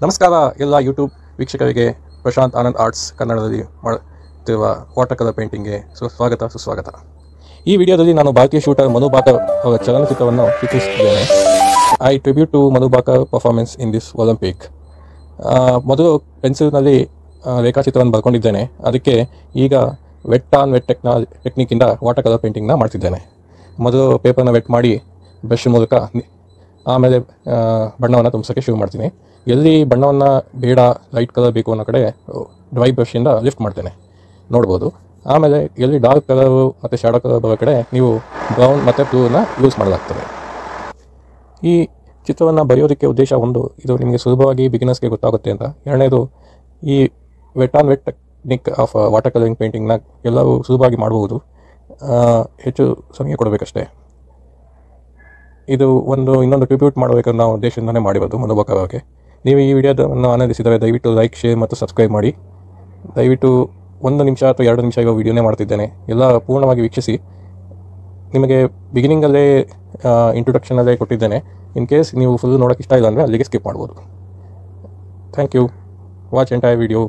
ನಮಸ್ಕಾರ ಎಲ್ಲ ಯೂಟ್ಯೂಬ್ ವೀಕ್ಷಕರಿಗೆ ಪ್ರಶಾಂತ್ ಆನಂದ್ ಆರ್ಟ್ಸ್ ಕನ್ನಡದಲ್ಲಿ ಮಾಡುತ್ತಿರುವ ವಾಟರ್ ಕಲರ್ ಪೇಂಟಿಂಗ್ಗೆ ಸುಸ್ವಾಗತ. ಈ ವಿಡಿಯೋದಲ್ಲಿ ನಾನು ಭಾರತೀಯ ಶೂಟರ್ ಮನು ಭಾಕರ್ ಅವರ ಚಲನಚಿತ್ರವನ್ನು ಚಿತ್ರಿಸುತ್ತಿದ್ದೇನೆ. I tribute to Manu Bhaker performance in this Olympic. ಮೊದಲು ಪೆನ್ಸಿಲ್ನಲ್ಲಿ ರೇಖಾಚಿತ್ರವನ್ನು ಬರ್ಕೊಂಡಿದ್ದೇನೆ. ಅದಕ್ಕೆ ಈಗ ವೆಟ್ ಆನ್ ವೆಟ್ ಟೆಕ್ನಿಕ್ಕಿಂದ ವಾಟರ್ ಕಲರ್ ಪೇಂಟಿಂಗ್ನ ಮಾಡ್ತಿದ್ದೇನೆ. ಮೊದಲು ಪೇಪರ್ನ ವೆಟ್ ಮಾಡಿ ಬ್ರಷ್ ಮೂಲಕ ಆಮೇಲೆ ಬಣ್ಣವನ್ನು ತುಂಬಿಸೋಕ್ಕೆ ಶುರು ಮಾಡ್ತೀನಿ. ಎಲ್ಲಿ ಬಣ್ಣವನ್ನು ಬೇಡ ಲೈಟ್ ಕಲರ್ ಬೇಕು ಅನ್ನೋ ಕಡೆ ಡ್ರೈ ಬ್ರಷಿಂದ ಲಿಫ್ಟ್ ಮಾಡ್ತೇನೆ, ನೋಡ್ಬೋದು. ಆಮೇಲೆ ಎಲ್ಲಿ ಡಾರ್ಕ್ ಕಲರು ಮತ್ತು ಶ್ಯಾಡೋ ಕಲರ್ ಬರೋ ಕಡೆ ನೀವು ಬ್ರೌನ್ ಮತ್ತು ಬ್ಲೂನ ಯೂಸ್ ಮಾಡಲಾಗ್ತದೆ. ಈ ಚಿತ್ರವನ್ನು ಬರೆಯೋದಕ್ಕೆ ಉದ್ದೇಶ ಒಂದು, ಇದು ನಿಮಗೆ ಸುಲಭವಾಗಿ ಬಿಗಿನರ್ಸ್ಗೆ ಗೊತ್ತಾಗುತ್ತೆ ಅಂತ. ಎರಡನೇದು, ಈ wet on wet technique of water colouring ಪೇಂಟಿಂಗ್ನ ಎಲ್ಲರೂ ಸುಲಭವಾಗಿ ಮಾಡಬಹುದು, ಹೆಚ್ಚು ಸಮಯ ಕೊಡಬೇಕಷ್ಟೇ. ಇದು ಇನ್ನೊಂದು ಟ್ರಿಬ್ಯೂಟ್ ಮಾಡಬೇಕನ್ನೋ ನಾವು ಉದ್ದೇಶದಿಂದಲೇ ಮಾಡಿರೋದು ಮನು ಭಾಕರ್ ಅವರಿಗೆ. ನೀವು ಈ ವಿಡಿಯೋವನ್ನು ಆನಂದಿಸಿದರೆ ದಯವಿಟ್ಟು ಲೈಕ್, ಶೇರ್ ಮತ್ತು ಸಬ್ಸ್ಕ್ರೈಬ್ ಮಾಡಿ. ದಯವಿಟ್ಟು 1 ನಿಮಿಷ ಅಥವಾ 2 ನಿಮಿಷ ಇರೋ ವಿಡಿಯೋನೇ ಮಾಡ್ತಿದ್ದೇನೆ, ಎಲ್ಲ ಪೂರ್ಣವಾಗಿ ವೀಕ್ಷಿಸಿ. ನಿಮಗೆ ಬಿಗಿನಿಂಗಲ್ಲೇ ಇಂಟ್ರೊಡಕ್ಷನಲ್ಲೇ ಕೊಟ್ಟಿದ್ದೇನೆ. ಇನ್ ಕೇಸ್ ನೀವು ಫುಲ್ ನೋಡೋಕ್ಕೆ ಇಷ್ಟ ಇಲ್ಲ ಅಂದರೆ ಅಲ್ಲಿಗೆ ಸ್ಕಿಪ್ ಮಾಡ್ಬೋದು. Thank you. Watch entire video.